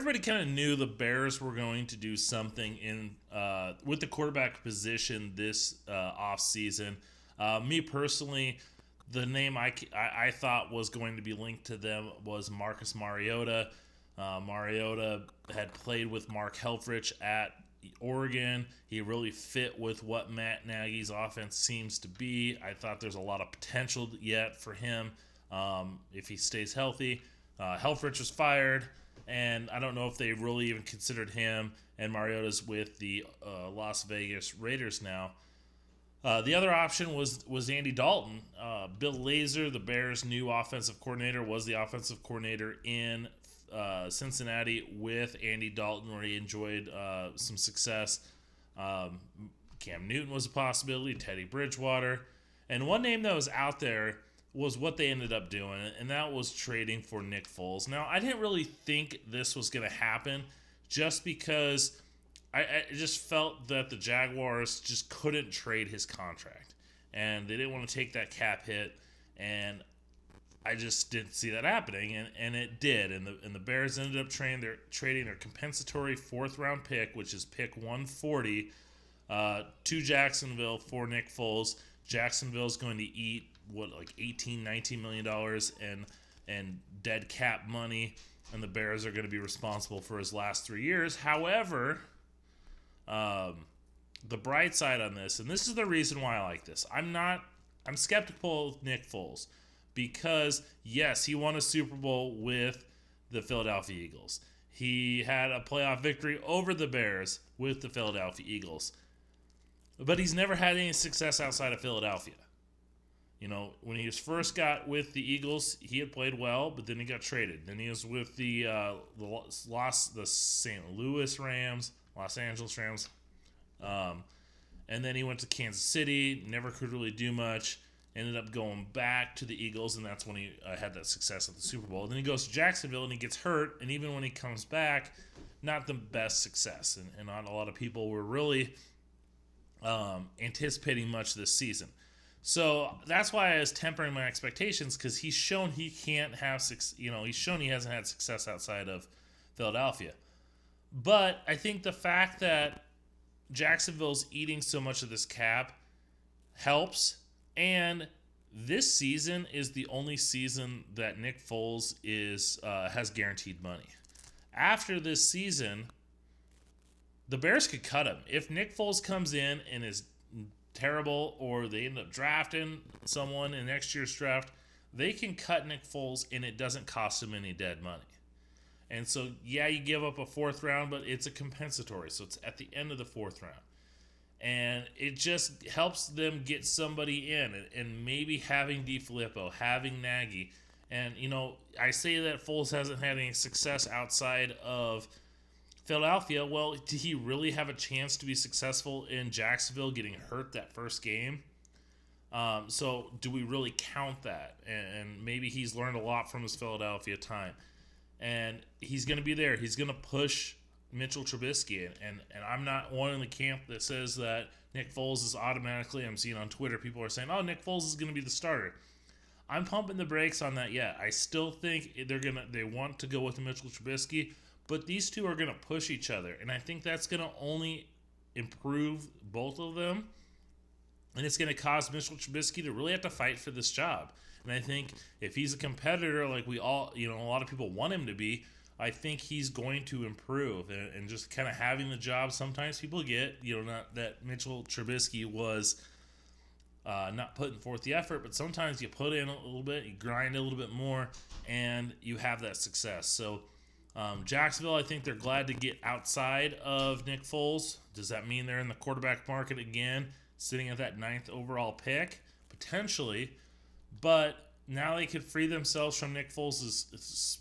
everybody kind of knew the Bears were going to do something in with the quarterback position this offseason. Me personally, the name I thought was going to be linked to them was Marcus Mariota. Mariota had played with Mark Helfrich at Oregon. He really fit with what Matt Nagy's offense seems to be. I thought there's a lot of potential yet for him if he stays healthy. Helfrich was fired, and I don't know if they really even considered him. And Mariota's with the Las Vegas Raiders now. The other option was Andy Dalton. Bill Lazor, the Bears' new offensive coordinator, was the offensive coordinator in Cincinnati with Andy Dalton, where he enjoyed some success. Cam Newton was a possibility, Teddy Bridgewater. And one name that was out there was what they ended up doing, and that was trading for Nick Foles. Now, I didn't really think this was going to happen just because I just felt that the Jaguars just couldn't trade his contract, and they didn't want to take that cap hit, and I just didn't see that happening, and it did. And the Bears ended up trading their compensatory fourth-round pick, which is pick 140, to Jacksonville for Nick Foles. Jacksonville's going to eat, like $18-19 million and dead cap money, and the Bears are going to be responsible for his last 3 years. However, the bright side on this, and this is the reason why I like this, I'm skeptical of Nick Foles. Because, yes, he won a Super Bowl with the Philadelphia Eagles. He had a playoff victory over the Bears with the Philadelphia Eagles. But he's never had any success outside of Philadelphia. You know, when he first got with the Eagles, he had played well, but then he got traded. Then he was with the St. Louis Rams, Los Angeles Rams. And then he went to Kansas City, never could really do much. Ended up going back to the Eagles, and that's when he had that success at the Super Bowl. Then he goes to Jacksonville, and he gets hurt, and even when he comes back, not the best success. And not a lot of people were really anticipating much this season. So that's why I was tempering my expectations, because he's shown he can't have he's shown he hasn't had success outside of Philadelphia. But I think the fact that Jacksonville's eating so much of this cap helps. And this season is the only season that Nick Foles has guaranteed money. After this season, the Bears could cut him. If Nick Foles comes in and is terrible, or they end up drafting someone in next year's draft, they can cut Nick Foles and it doesn't cost him any dead money. And so, yeah, you give up a fourth round, but it's a compensatory. So it's at the end of the fourth round. And it just helps them get somebody in, and maybe having DiFilippo, having Nagy. And, I say that Foles hasn't had any success outside of Philadelphia. Well, did he really have a chance to be successful in Jacksonville getting hurt that first game? So do we really count that? And maybe he's learned a lot from his Philadelphia time. And he's going to be there. He's going to push Mitchell Trubisky, and I'm not one in the camp that says that Nick Foles is automatically, I'm seeing on Twitter, people are saying, oh, Nick Foles is going to be the starter. I'm pumping the brakes on that yet. I still think they want to go with Mitchell Trubisky, but these two are going to push each other, and I think that's going to only improve both of them, and it's going to cause Mitchell Trubisky to really have to fight for this job. And I think if he's a competitor like we all, a lot of people want him to be, I think he's going to improve, and just kind of having the job. Sometimes people get, not that Mitchell Trubisky was not putting forth the effort, but sometimes you put in a little bit, you grind a little bit more, and you have that success. So Jacksonville, I think they're glad to get outside of Nick Foles. Does that mean they're in the quarterback market again, sitting at that 9th overall pick? Potentially, but now they could free themselves from Nick Foles'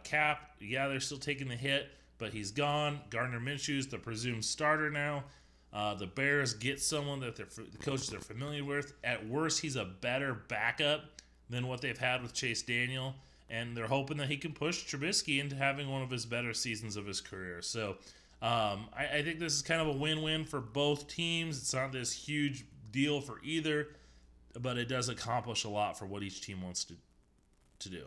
cap. Yeah, they're still taking the hit, but he's gone. Gardner Minshew's the presumed starter now. The Bears get someone that the coach they're familiar with. At worst, he's a better backup than what they've had with Chase Daniel, and they're hoping that he can push Trubisky into having one of his better seasons of his career. So I think this is kind of a win-win for both teams. It's not this huge deal for either, but it does accomplish a lot for what each team wants to do.